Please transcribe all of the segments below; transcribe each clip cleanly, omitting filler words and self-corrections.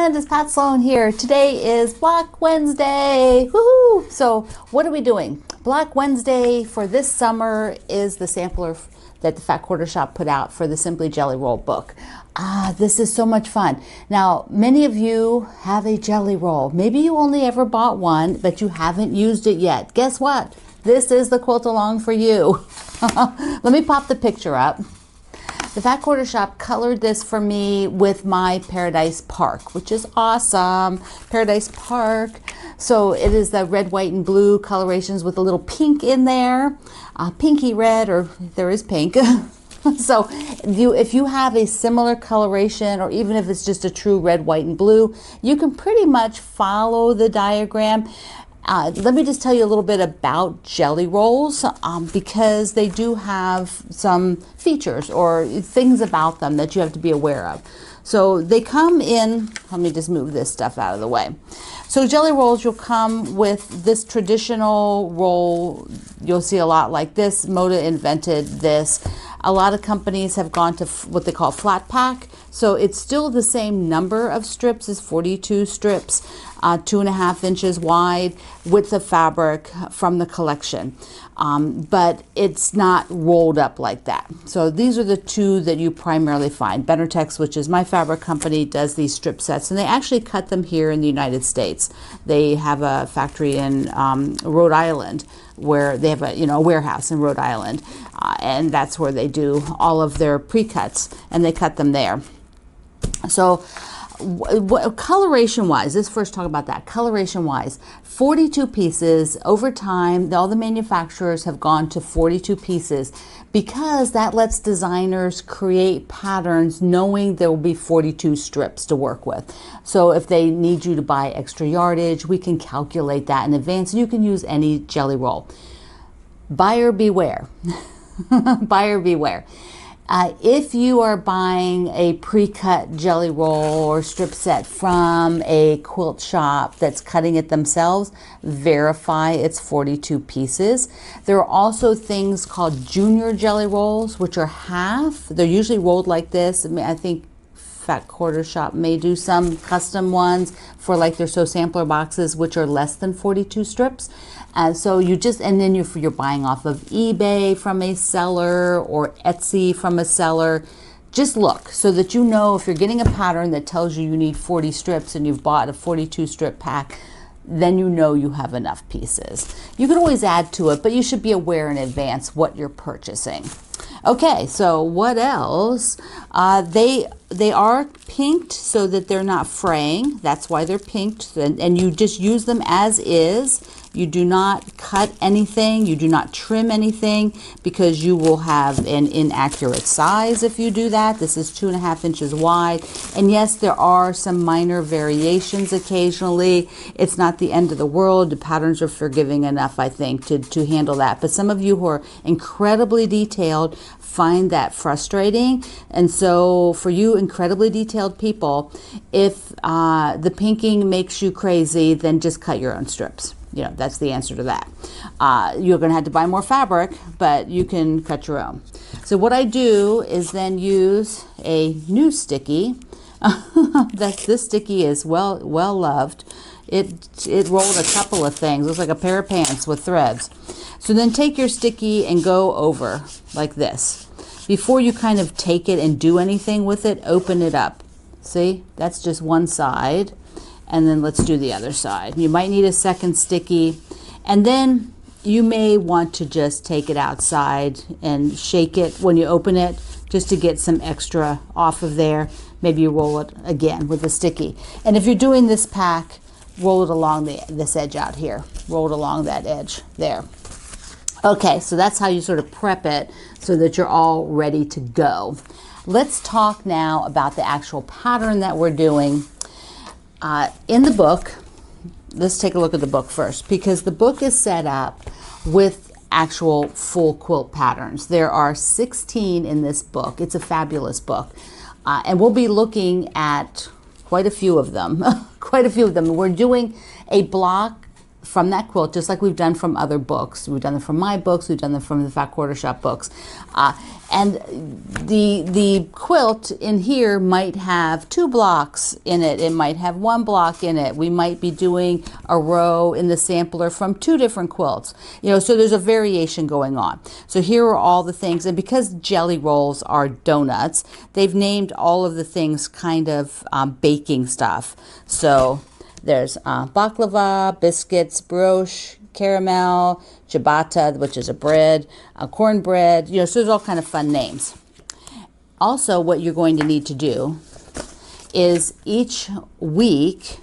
friend, it's Pat Sloan here. Today is Black Wednesday. Woohoo! So what are we doing? Black Wednesday for this summer is the sampler that the Fat Quarter Shop put out for the Simply Jelly Roll book. This is so much fun. Now, many of you have a jelly roll. Maybe you only ever bought one, but you haven't used it yet. Guess what? This is the quilt along for you. Let me pop the picture up. The Fat Quarter Shop colored this for me with my Paradise Park, which is awesome. Paradise Park. So it is the red, white, and blue colorations with a little pink in there. Pinky red, or there is pink. So if you have a similar coloration, or even if it's just a true red, white, and blue, you can pretty much follow the diagram. Let me just tell you a little bit about jelly rolls because they do have some features or things about them that you have to be aware of. So they come in, let me just move this stuff out of the way. So jelly rolls, you'll come with this traditional roll. You'll see a lot like this. Moda invented this. A lot of companies have gone to what they call flat pack. So it's still the same number of strips as 42 strips, 2.5 inches wide width of fabric from the collection. But it's not rolled up like that. So these are the two that you primarily find. Benartex, which is my fabric company, does these strip sets, and they actually cut them here in the United States. They have a factory in Rhode Island where they have a warehouse in Rhode Island, and that's where they do all of their pre-cuts, and they cut them there. So coloration wise, let's first talk about that. Coloration wise, 42 pieces. Over time, all the manufacturers have gone to 42 pieces because that lets designers create patterns knowing there will be 42 strips to work with. So if they need you to buy extra yardage, we can calculate that in advance, and you can use any jelly roll. Buyer beware. Buyer beware. If you are buying a pre-cut jelly roll or strip set from a quilt shop that's cutting it themselves, verify it's 42 pieces. There are also things called junior jelly rolls, which are half. They're usually rolled like this. I think Fat Quarter Shop may do some custom ones for like their sampler boxes, which are less than 42 strips. So and then you're buying off of eBay from a seller or Etsy from a seller. Just look so that you know if you're getting a pattern that tells you need 40 strips and you've bought a 42 strip pack, then you know you have enough pieces. You can always add to it, but you should be aware in advance what you're purchasing. Okay, so what else? They are pinked so that they're not fraying. That's why they're pinked, and you just use them as is. You do not cut anything, you do not trim anything, because you will have an inaccurate size if you do that. This is 2.5 inches wide, and yes, there are some minor variations occasionally. It's not the end of the world. The patterns are forgiving enough, I think, to handle that. But some of you who are incredibly detailed find that frustrating, and so for you incredibly detailed people, if the pinking makes you crazy, then just cut your own strips. That's the answer to that. You're going to have to buy more fabric, but you can cut your own. So what I do is then use a new sticky. This sticky is well loved. It rolled a couple of things. It looks like a pair of pants with threads. So then take your sticky and go over like this. Before you kind of take it and do anything with it, open it up. See, that's just one side. And then let's do the other side. You might need a second sticky, and then you may want to just take it outside and shake it when you open it just to get some extra off of there. Maybe you roll it again with a sticky. And if you're doing this pack, roll it along this edge out here. Roll it along that edge there. Okay, so that's how you sort of prep it so that you're all ready to go. Let's talk now about the actual pattern that we're doing. In the book, let's take a look at the book first, because the book is set up with actual full quilt patterns. There are 16 in this book. It's a fabulous book. And we'll be looking at quite a few of them. Quite a few of them. We're doing a block from that quilt, just like we've done from other books. We've done them from my books, we've done them from the Fat Quarter Shop books. And the quilt in here might have 2 blocks in it. It might have 1 block in it. We might be doing a row in the sampler from 2 different quilts. You know, so there's a variation going on. So here are all the things, and because jelly rolls are donuts, they've named all of the things kind of baking stuff. So there's baklava, biscuits, brioche, caramel, ciabatta, which is a bread, cornbread, you know, so there's all kind of fun names. Also, what you're going to need to do is each week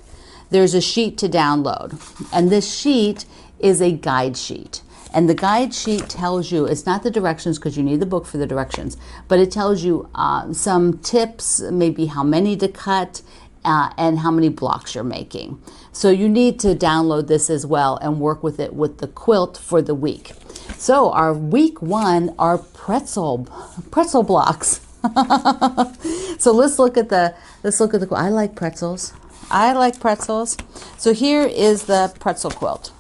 there's a sheet to download, and this sheet is a guide sheet. And the guide sheet tells you, it's not the directions because you need the book for the directions, but it tells you some tips, maybe how many to cut, and how many blocks you're making. So you need to download this as well and work with it with the quilt for the week. So our week 1 are pretzel blocks. So let's look at the I like pretzels. I like pretzels. So here is the pretzel quilt.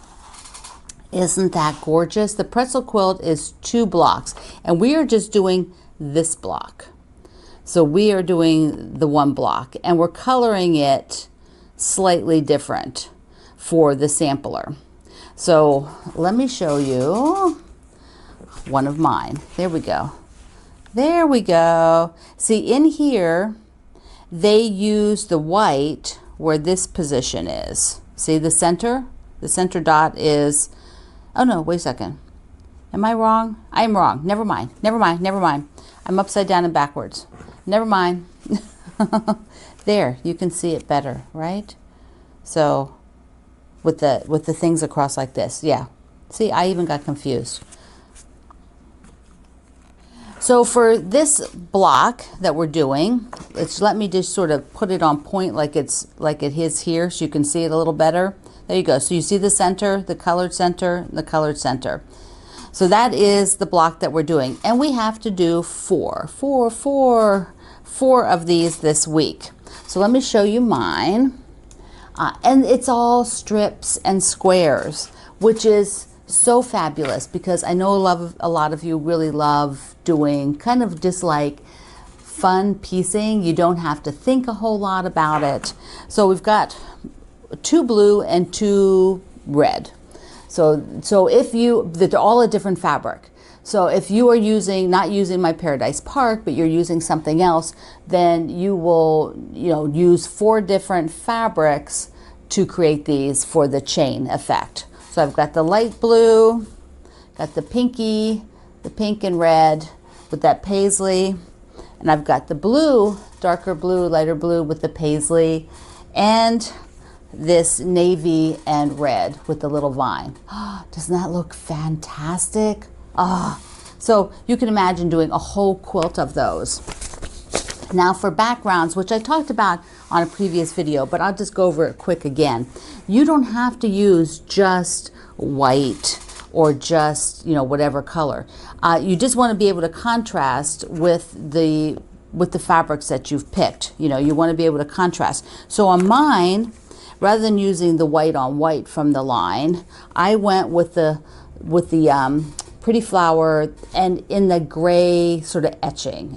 Isn't that gorgeous? The pretzel quilt is 2 blocks, and we are just doing this block. So we are doing the 1 block, and we're coloring it slightly different for the sampler. So let me show you one of mine. There we go. There we go. See, in here, they use the white where this position is. See the center? The center dot is, oh no, wait a second. Am I wrong? I'm wrong. Never mind. Never mind. Never mind. I'm upside down and backwards. Never mind. There, you can see it better, right? So with the things across like this. Yeah. See, I even got confused. So for this block that we're doing, let me just sort of put it on point like it is here so you can see it a little better. There you go. So you see the center, the colored center, the colored center. So that is the block that we're doing. And we have to do 4 of these this week. So let me show you mine. And it's all strips and squares, which is so fabulous because I know a lot of you really love doing kind of just like fun piecing. You don't have to think a whole lot about it. So we've got 2 blue and 2 red. So if they're all a different fabric. So if you are not using my Paradise Park, but you're using something else, then you will, use 4 different fabrics to create these for the chain effect. So I've got the light blue, got the pinky, the pink and red with that paisley, and I've got the blue, darker blue, lighter blue with the paisley, and this navy and red with the little vine. Doesn't that look fantastic? So you can imagine doing a whole quilt of those. Now for backgrounds, which I talked about on a previous video, but I'll just go over it quick again. You don't have to use just white or just, whatever color. You just want to be able to contrast with the fabrics that you've picked. You want to be able to contrast. So on mine, rather than using the white on white from the line, I went with the Pretty Flower and in the gray sort of etching,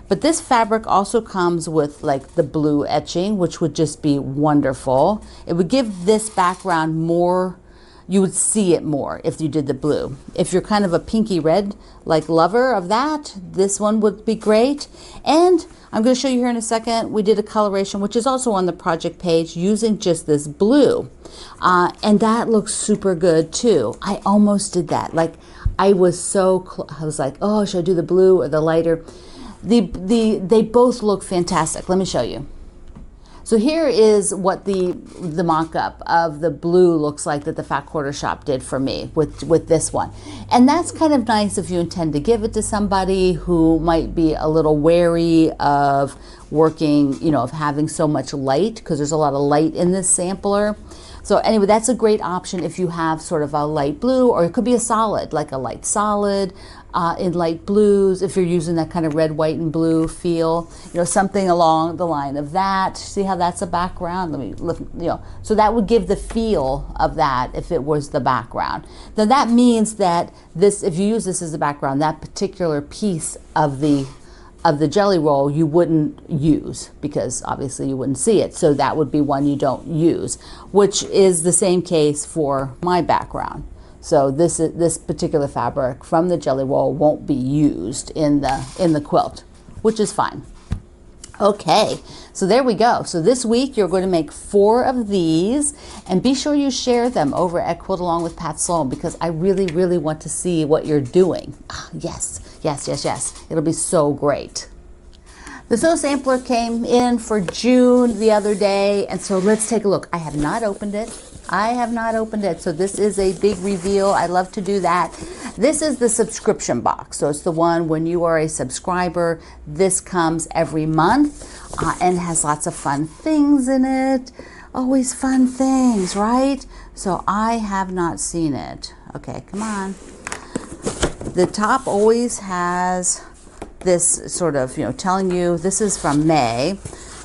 But this fabric also comes with like the blue etching, which would just be wonderful. It would give this background more, you would see it more if you did the blue. If you're kind of a pinky red like lover of that, this one would be great. And I'm going to show you here in a second, we did a coloration, which is also on the project page, using just this blue. And that looks super good too. I almost did that. Like I was like, oh, should I do the blue or the lighter? They both look fantastic. Let me show you. So here is what the mock-up of the blue looks like that the Fat Quarter Shop did for me with this one. And that's kind of nice if you intend to give it to somebody who might be a little wary of working, of having so much light, because there's a lot of light in this sampler. So anyway, that's a great option if you have sort of a light blue, or it could be a solid, like a light solid in light blues, if you're using that kind of red, white, and blue feel, you know, something along the line of that. See how that's a background? Let me look, you know, so that would give the feel of that if it was the background. Then that means that this, if you use this as a background, that particular piece of the jelly roll you wouldn't use, because obviously you wouldn't see it. So that would be one you don't use, which is the same case for my background. So this particular fabric from the jelly roll won't be used in the quilt, which is fine. Okay, so there we go. So this week you're going to make 4 of these, and be sure you share them over at Quilt Along with Pat Sloan, because I really, really want to see what you're doing. Yes, yes, yes, yes. It'll be so great. The sew sampler came in for June the other day, and so let's take a look. I have not opened it. I have not opened it, so this is a big reveal. I love to do that. This is the subscription box, so it's the one when you are a subscriber. This comes every month and has lots of fun things in it. Always fun things, right? So I have not seen it. Okay, come on. The top always has this sort of, you know, telling you this is from May,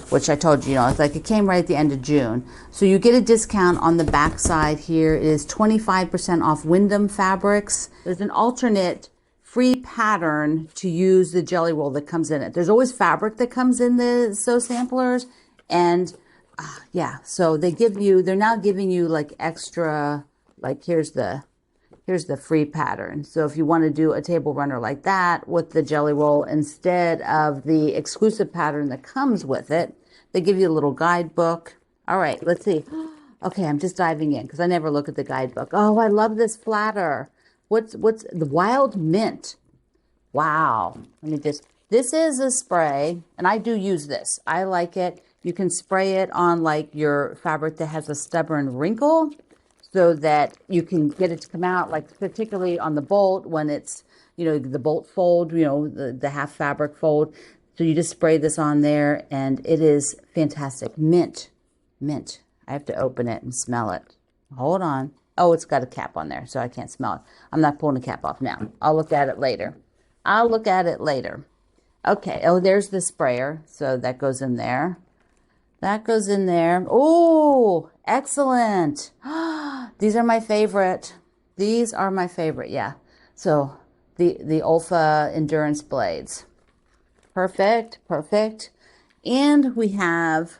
which I told you, it's like it came right at the end of June. So you get a discount on the back side here. It is 25% off Wyndham fabrics. There's an alternate free pattern to use the jelly roll that comes in it. There's always fabric that comes in the sew samplers. And yeah, so they're now giving you like extra, like here's the free pattern. So if you want to do a table runner like that with the jelly roll instead of the exclusive pattern that comes with it, they give you a little guidebook. All right, let's see. Okay, I'm just diving in because I never look at the guidebook. Oh, I love this flatter. What's the wild mint? Wow. This is a spray, and I do use this. I like it. You can spray it on like your fabric that has a stubborn wrinkle, so that you can get it to come out, like particularly on the bolt when it's, the bolt fold, the half fabric fold. So you just spray this on there and it is fantastic. Mint. I have to open it and smell it. Hold on. Oh, it's got a cap on there, so I can't smell it. I'm not pulling the cap off now. I'll look at it later. Okay. Oh, there's the sprayer. So that goes in there. Oh, excellent. These are my favorite. Yeah. So the Olfa Endurance Blades. Perfect. And we have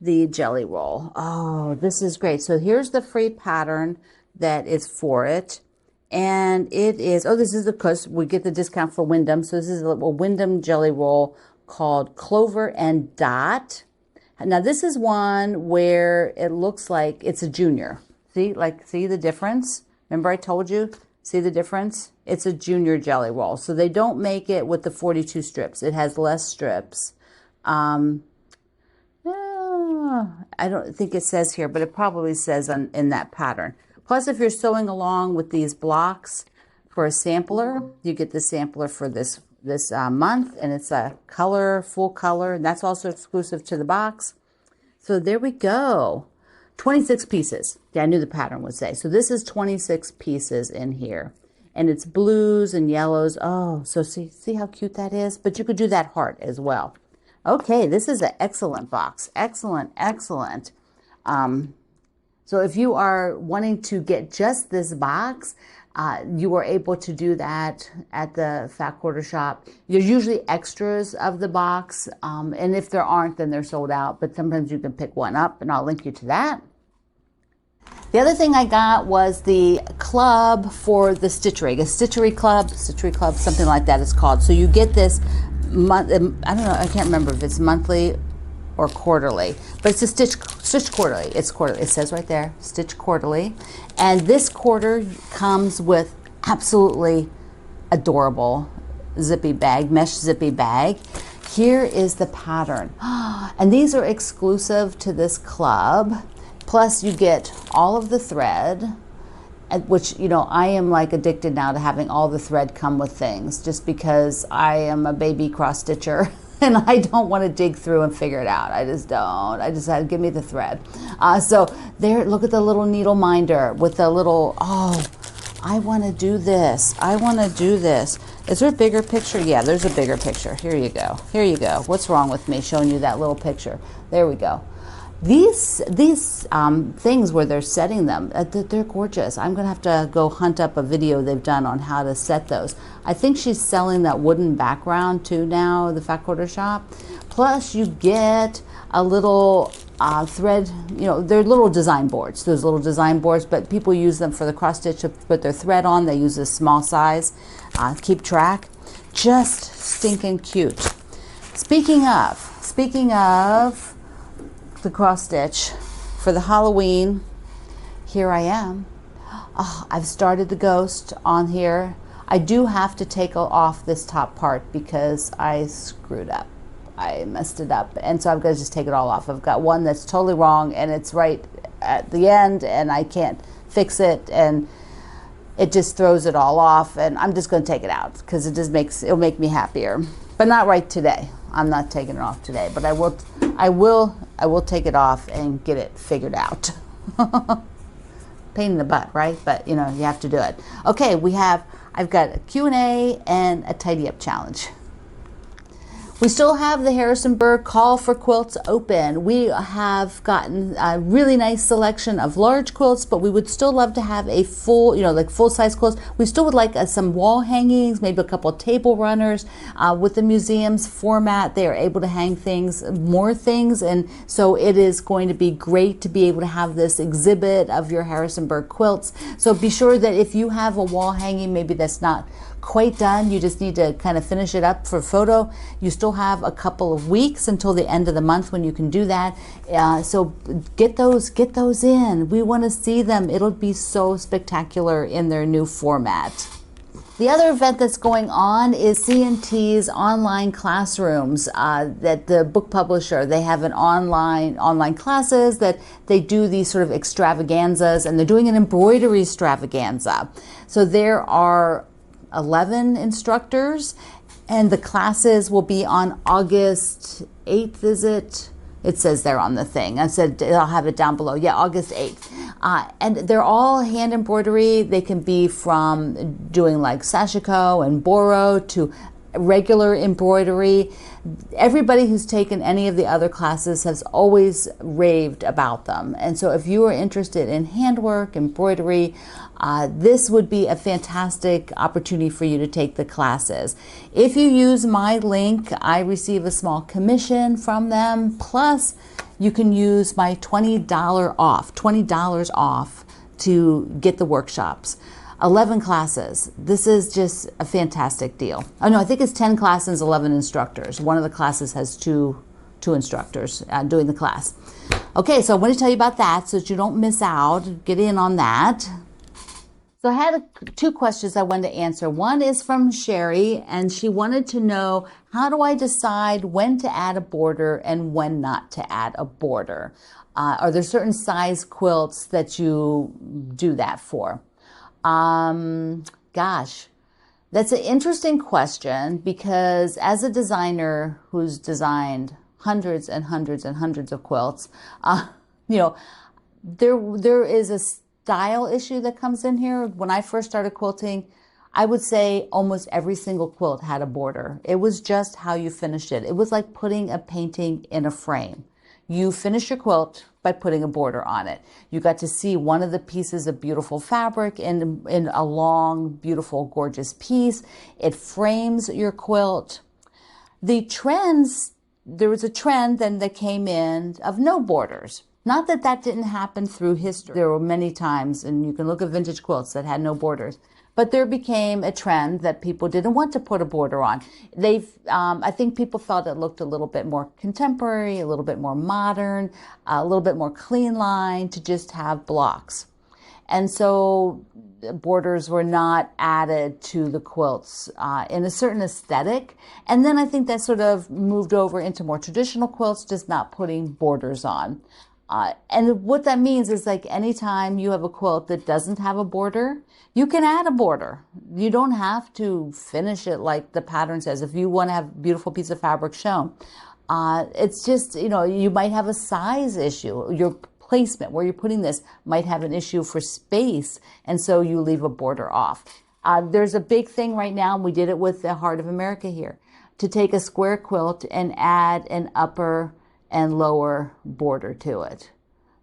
the jelly roll. Oh, this is great. So here's the free pattern that is for it. And it is, this is because we get the discount for Wyndham. So this is a Wyndham jelly roll called Clover and Dot. Now this is one where it looks like it's a junior. See the difference? Remember I told you? See the difference? It's a junior jelly roll. So they don't make it with the 42 strips. It has less strips. I don't think it says here, but it probably says in that pattern. Plus, if you're sewing along with these blocks for a sampler, you get the sampler for this month, and it's a full color, and that's also exclusive to the box. So there we go. 26 pieces. Yeah, I knew the pattern would say. So this is 26 pieces in here. And it's blues and yellows. Oh, so see how cute that is? But you could do that heart as well. Okay, this is an excellent box. Excellent. So if you are wanting to get just this box, you are able to do that at the Fat Quarter Shop. There's usually extras of the box, and if there aren't, then they're sold out, but sometimes you can pick one up, and I'll link you to that. The other thing I got was the club for the Stitchery, a Stitchery club, something like that it's called. So you get this month, I don't know, I can't remember if it's monthly or quarterly, but it's a stitch quarterly. It's quarterly. It says right there, stitch quarterly. And this quarter comes with absolutely adorable mesh zippy bag. Here is the pattern. And these are exclusive to this club. Plus you get all of the thread, which, I am like addicted now to having all the thread come with things, just because I am a baby cross stitcher. and I don't want to dig through and figure it out. I just don't. I just had give me the thread. So there, look at the little needle minder with the little, oh, I want to do this. I want to do this. Is there a bigger picture? Yeah, there's a bigger picture. Here you go. Here you go. What's wrong with me showing you that little picture? There we go. These things where they're setting them, they're gorgeous. I'm going to have to go hunt up a video they've done on how to set those. I think she's selling that wooden background too now, the Fat Quarter Shop. Plus you get a little thread, you know, they're little design boards, those little design boards, but people use them for the cross stitch to put their thread on. They use this small size, keep track. Just stinking cute. Speaking of the cross stitch for the Halloween, here I am. Oh, I've started the ghost on here. I do have to take off this top part because I screwed up. I messed it up, and so I'm going to just take it all off. I've got one that's totally wrong, and it's right at the end, and I can't fix it, and it just throws it all off, and I'm just going to take it out because it'll make me happier, but not right today. I'm not taking it off today, but I will take it off and get it figured out. Pain in the butt, right? But you know, you have to do it. Okay, I've got a Q&A and a tidy up challenge. We still have the Harrisonburg Call for Quilts open. We have gotten a really nice selection of large quilts, but we would still love to have a full, you know, like full-size quilts. We still would like some wall hangings, maybe a couple of table runners. With the museum's format, they are able to hang more things, and so it is going to be great to be able to have this exhibit of your Harrisonburg quilts. So be sure that if you have a wall hanging, maybe that's not quite done, you just need to kind of finish it up for photo. You still have a couple of weeks until the end of the month when you can do that. So get those in. We want to see them. It'll be so spectacular in their new format. The other event that's going on is C&T's online classrooms. That the book publisher, they have an online classes that they do these sort of extravaganzas, and they're doing an embroidery extravaganza. So there are 11 instructors, and the classes will be on August 8th, is it? It says there on the thing. I said I'll have it down below. Yeah, August 8th. And they're all hand embroidery. They can be from doing like sashiko and boro to regular embroidery. Everybody who's taken any of the other classes has always raved about them. And so if you are interested in handwork, embroidery, this would be a fantastic opportunity for you to take the classes. If you use my link, I receive a small commission from them. Plus, you can use my $20 off to get the workshops. 11 classes. This is just a fantastic deal. Oh no, I think it's 10 classes, 11 instructors. One of the classes has two instructors doing the class. Okay, so I want to tell you about that so that you don't miss out. Get in on that. So I had two questions I wanted to answer. One is from Sherry, and she wanted to know, how do I decide when to add a border and when not to add a border? Are there certain size quilts that you do that for? Gosh, that's an interesting question, because as a designer who's designed hundreds and hundreds and hundreds of quilts, you know, there is a style issue that comes in here. When I first started quilting, I would say almost every single quilt had a border. It was just how you finished it. It was like putting a painting in a frame. You finish your quilt by putting a border on it. You got to see one of the pieces of beautiful fabric in a long, beautiful, gorgeous piece. It frames your quilt. The trends, there was a trend then that came in of no borders. Not that that didn't happen through history. There were many times, and you can look at vintage quilts that had no borders. But there became a trend that people didn't want to put a border on. I think people felt it looked a little bit more contemporary, a little bit more modern, a little bit more clean line to just have blocks. And so borders were not added to the quilts in a certain aesthetic. And then I think that sort of moved over into more traditional quilts, just not putting borders on. And what that means is like anytime you have a quilt that doesn't have a border, you can add a border. You don't have to finish it like the pattern says. If you want to have a beautiful piece of fabric shown, it's just, you might have a size issue. Your placement where you're putting this might have an issue for space, and so you leave a border off. There's a big thing right now, and we did it with the Heart of America here, to take a square quilt and add an upper and lower border to it.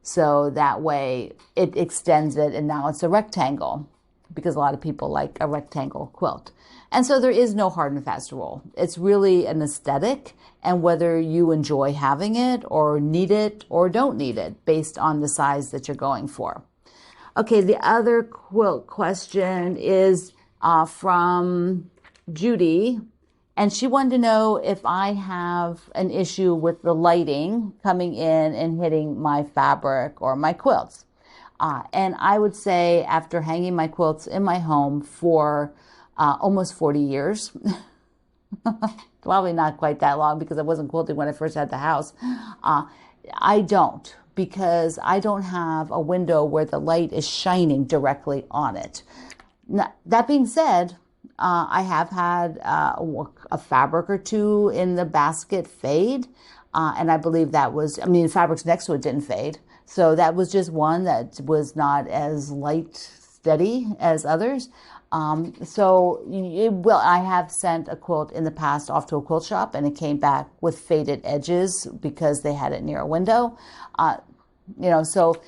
So that way it extends it, and now it's a rectangle, because a lot of people like a rectangle quilt. And so there is no hard and fast rule. It's really an aesthetic, and whether you enjoy having it or need it or don't need it based on the size that you're going for. Okay, the other quilt question is from Judy. And she wanted to know if I have an issue with the lighting coming in and hitting my fabric or my quilts. And I would say after hanging my quilts in my home for almost 40 years, probably not quite that long because I wasn't quilting when I first had the house, I don't, because I don't have a window where the light is shining directly on it. Now, that being said, I have had a fabric or two in the basket fade, and I believe that was, fabrics next to it didn't fade, so that was just one that was not as light steady as others. I have sent a quilt in the past off to a quilt shop, and it came back with faded edges because they had it near a window. So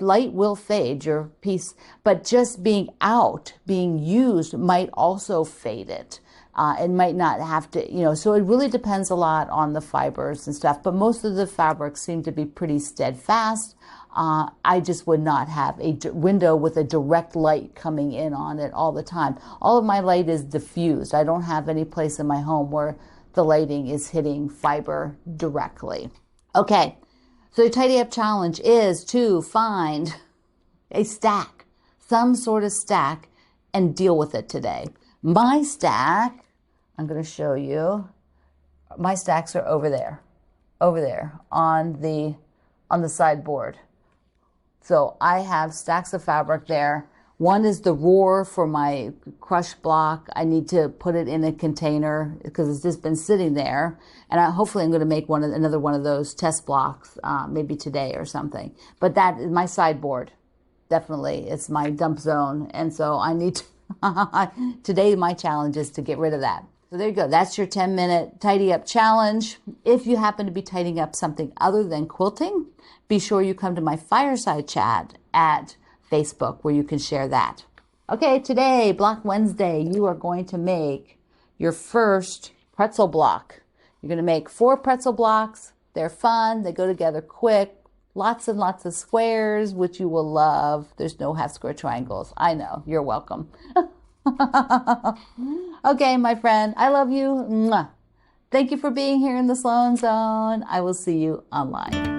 light will fade your piece, but just being used might also fade it. It might not have to, so it really depends a lot on the fibers and stuff, but most of the fabrics seem to be pretty steadfast. I just would not have a window with a direct light coming in on it all the time. All of my light is diffused. I don't have any place in my home where the lighting is hitting fiber directly. Okay. So the Tidy Up Challenge is to find a stack, some sort of stack, and deal with it today. My stack, I'm going to show you, my stacks are over there on the sideboard. So I have stacks of fabric there. One is the roar for my crush block. I need to put it in a container because it's just been sitting there. And hopefully I'm going to make another one of those test blocks maybe today or something. But that is my sideboard. Definitely. It's my dump zone. And so I need to, today my challenge is to get rid of that. So there you go. That's your 10-minute Tidy Up Challenge. If you happen to be tidying up something other than quilting, be sure you come to my fireside chat at Facebook where you can share that. Okay, today, Block Wednesday, you are going to make your first pretzel block. You're going to make 4 pretzel blocks. They're fun. They go together quick. Lots and lots of squares, which you will love. There's no half square triangles. I know. You're welcome. Okay, my friend, I love you. Mwah. Thank you for being here in the Sloan Zone. I will see you online.